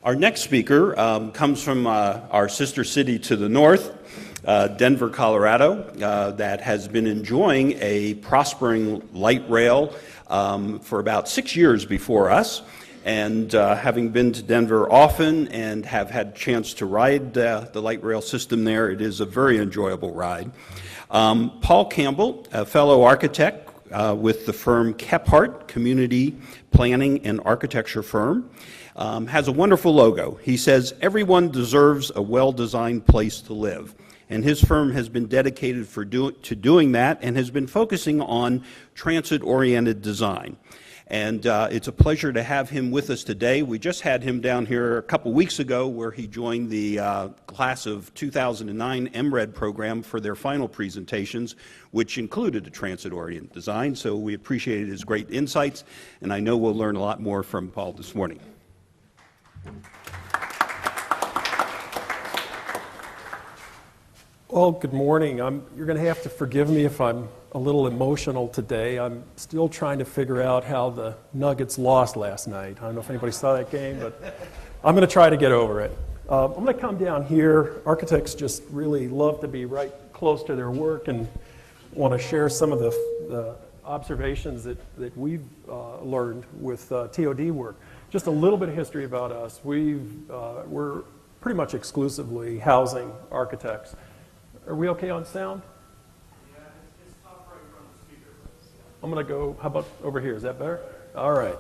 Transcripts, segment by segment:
Our next speaker comes from our sister city to the north, Denver, Colorado, that has been enjoying a prospering light rail for about 6 years before us. And having been to Denver often and have had a chance to ride the light rail system there, it is a very enjoyable ride. Paul Campbell, a fellow architect with the firm Kephart Community Planning and Architecture firm, has a wonderful logo. He says, "Everyone deserves a well-designed place to live." And his firm has been dedicated to doing that and has been focusing on transit-oriented design. And it's a pleasure to have him with us today. We just had him down here a couple weeks ago where he joined the class of 2009 MRED program for their final presentations, which included a transit-oriented design. So we appreciated his great insights, and I know we'll learn a lot more from Paul this morning. Well, good morning. You're going to have to forgive me if I'm a little emotional today. I'm still trying to figure out how the Nuggets lost last night. I don't know if anybody saw that game, but I'm going to try to get over it. I'm going to come down here. Architects just really love to be right close to their work and want to share some of the observations that we've learned with TOD work. Just a little bit of history about us. We're pretty much exclusively housing architects. Are we okay on sound? Yeah, it's tough right in front of the speaker. I'm going to go, how about over here? Is that better? All right.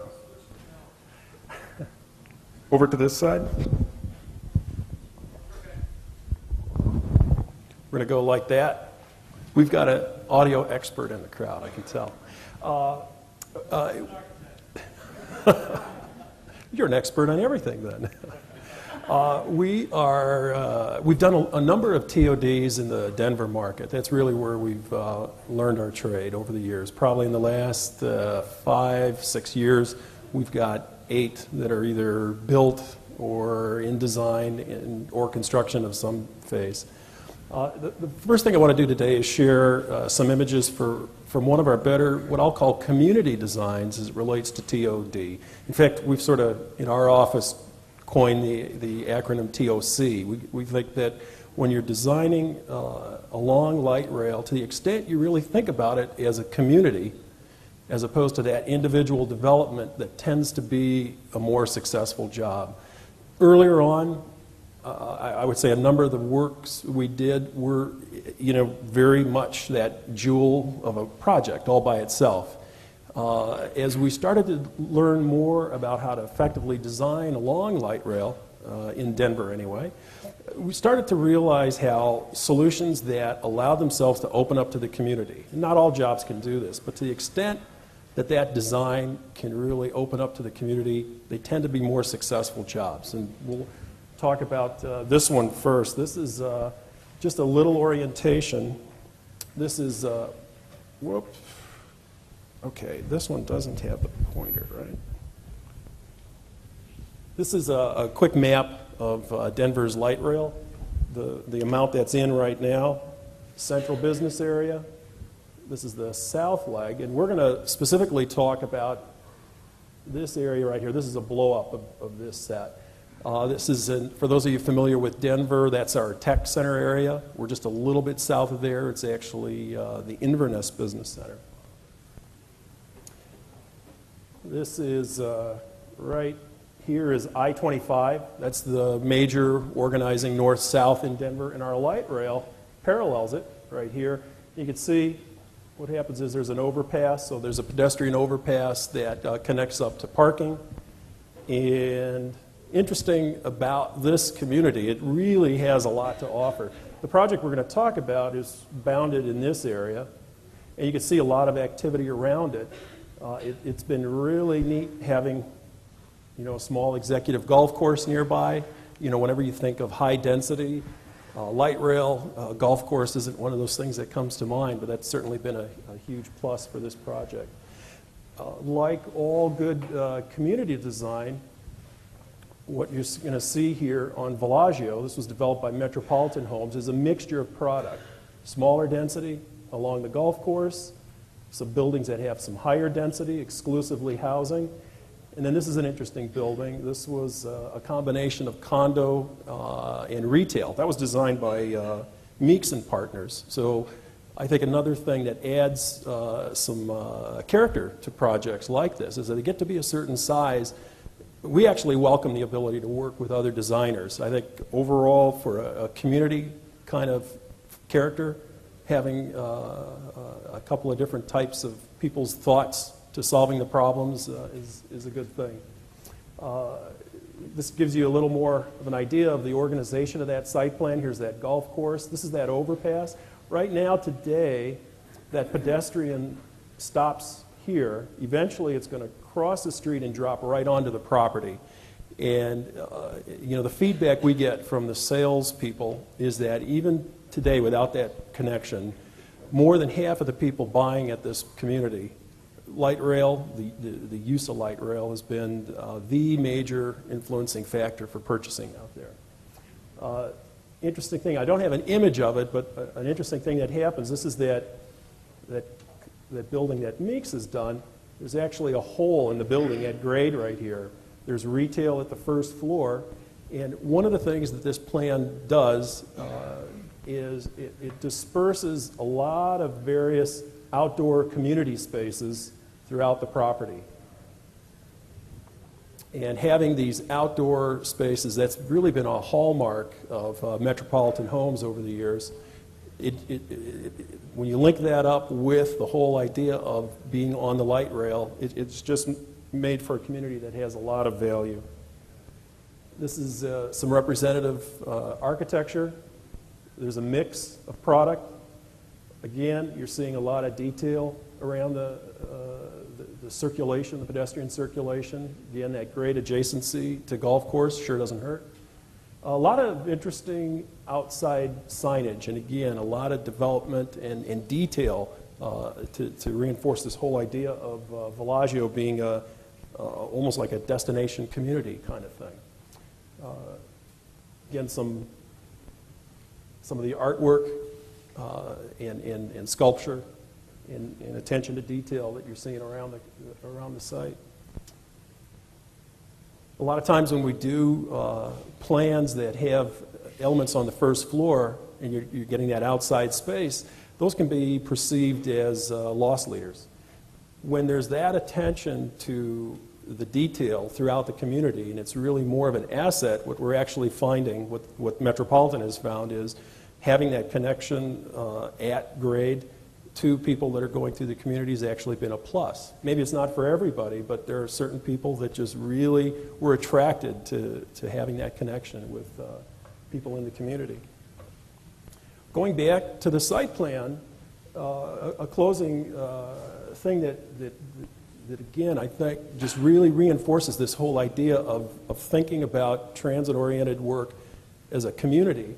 Over to this side. We're going to go like that. We've got an audio expert in the crowd, I can tell. You're an expert on everything then. We've done a number of TODs in the Denver market. That's really where we've learned our trade over the years. Probably in the last 5-6 years, we've got 8 that are either built or in design or construction of some phase. The first thing I want to do today is share some images from one of our better, what I'll call community designs as it relates to TOD. In fact, we've sort of, in our office, coined the acronym TOC. We think that when you're designing a long light rail, to the extent you really think about it as a community, as opposed to that individual development that tends to be a more successful job. Earlier on, I would say a number of the works we did were, very much that jewel of a project all by itself. As we started to learn more about how to effectively design a long light rail, in Denver anyway, we started to realize how solutions that allow themselves to open up to the community, not all jobs can do this, but to the extent that design can really open up to the community, they tend to be more successful jobs. And we'll talk about this one first. This is just a little orientation. This is, whoops. Okay, this one doesn't have the pointer, right? This is a quick map of Denver's light rail, the amount that's in right now, central business area. This is the south leg, and we're going to specifically talk about this area right here. This is a blow-up of this set. This is, for those of you familiar with Denver, that's our tech center area. We're just a little bit south of there. It's actually the Inverness Business Center. This is right here is I-25. That's the major organizing north-south in Denver, and our light rail parallels it right here. You can see what happens is there's an overpass, so there's a pedestrian overpass that connects up to parking. And interesting about this community, it really has a lot to offer. The project we're going to talk about is bounded in this area, and you can see a lot of activity around it. It's been really neat having, a small executive golf course nearby. Whenever you think of high density, light rail, golf course isn't one of those things that comes to mind, but that's certainly been a huge plus for this project. Like all good community design, what you're going to see here on Villaggio, this was developed by Metropolitan Homes, is a mixture of product. Smaller density along the golf course, some buildings that have some higher density, exclusively housing, And then this is an interesting building. This was a combination of condo and retail. That was designed by Meeks and Partners. So I think another thing that adds some character to projects like this is that they get to be a certain size. We actually welcome the ability to work with other designers. I think overall for a community kind of character, having a couple of different types of people's thoughts to solving the problems is a good thing. This gives you a little more of an idea of the organization of that site plan. Here's that golf course. This is that overpass. Right now, today, that pedestrian stops here. Eventually, it's going to cross the street and drop right onto the property. And the feedback we get from the salespeople is that even today, without that connection, more than half of the people buying at this community, light rail, the use of light rail has been the major influencing factor for purchasing out there. Interesting thing, I don't have an image of it, but an interesting thing that happens, this is that building that Meeks has done. There's actually a hole in the building at grade right here. There's retail at the first floor, and one of the things that this plan does is it disperses a lot of various outdoor community spaces throughout the property. And having these outdoor spaces, that's really been a hallmark of metropolitan homes over the years. When you link that up with the whole idea of being on the light rail, it's just made for a community that has a lot of value. This is some representative architecture. There's a mix of product. Again, you're seeing a lot of detail around the circulation, the pedestrian circulation. Again, that great adjacency to golf course sure doesn't hurt. A lot of interesting outside signage, and again, a lot of development and detail to reinforce this whole idea of Bellagio being almost like a destination community kind of thing. Again, some of the artwork and sculpture and attention to detail that you're seeing around the site. A lot of times when we do plans that have elements on the first floor and you're getting that outside space, those can be perceived as loss leaders. When there's that attention to the detail throughout the community, and it's really more of an asset, what we're actually finding, what Metropolitan has found is having that connection at grade to people that are going through the community has actually been a plus. Maybe it's not for everybody, but there are certain people that just really were attracted to having that connection with people in the community. Going back to the site plan, a closing thing that again I think just really reinforces this whole idea of thinking about transit-oriented work as a community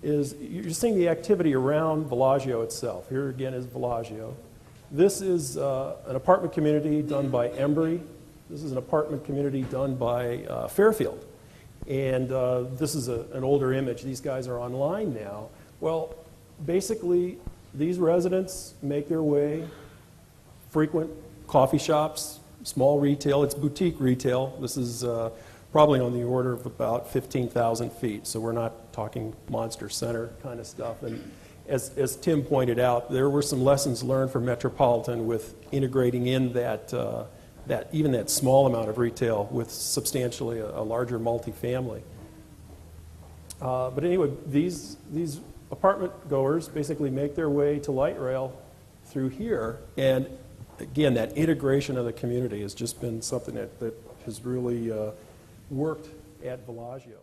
is you're seeing the activity around Bellagio itself. Here again is Bellagio. This is an apartment community done by Embry. This is an apartment community done by Fairfield. And this is an older image. These guys are online now. Well, basically, these residents make their way, frequent coffee shops, small retail. It's boutique retail. This is probably on the order of about 15,000 feet, so we're not talking monster center kind of stuff. And as Tim pointed out, there were some lessons learned from Metropolitan with integrating in that even that small amount of retail with substantially a larger multifamily. But anyway, these apartment goers basically make their way to light rail through here, and again, that integration of the community has just been something that has really worked at Bellagio.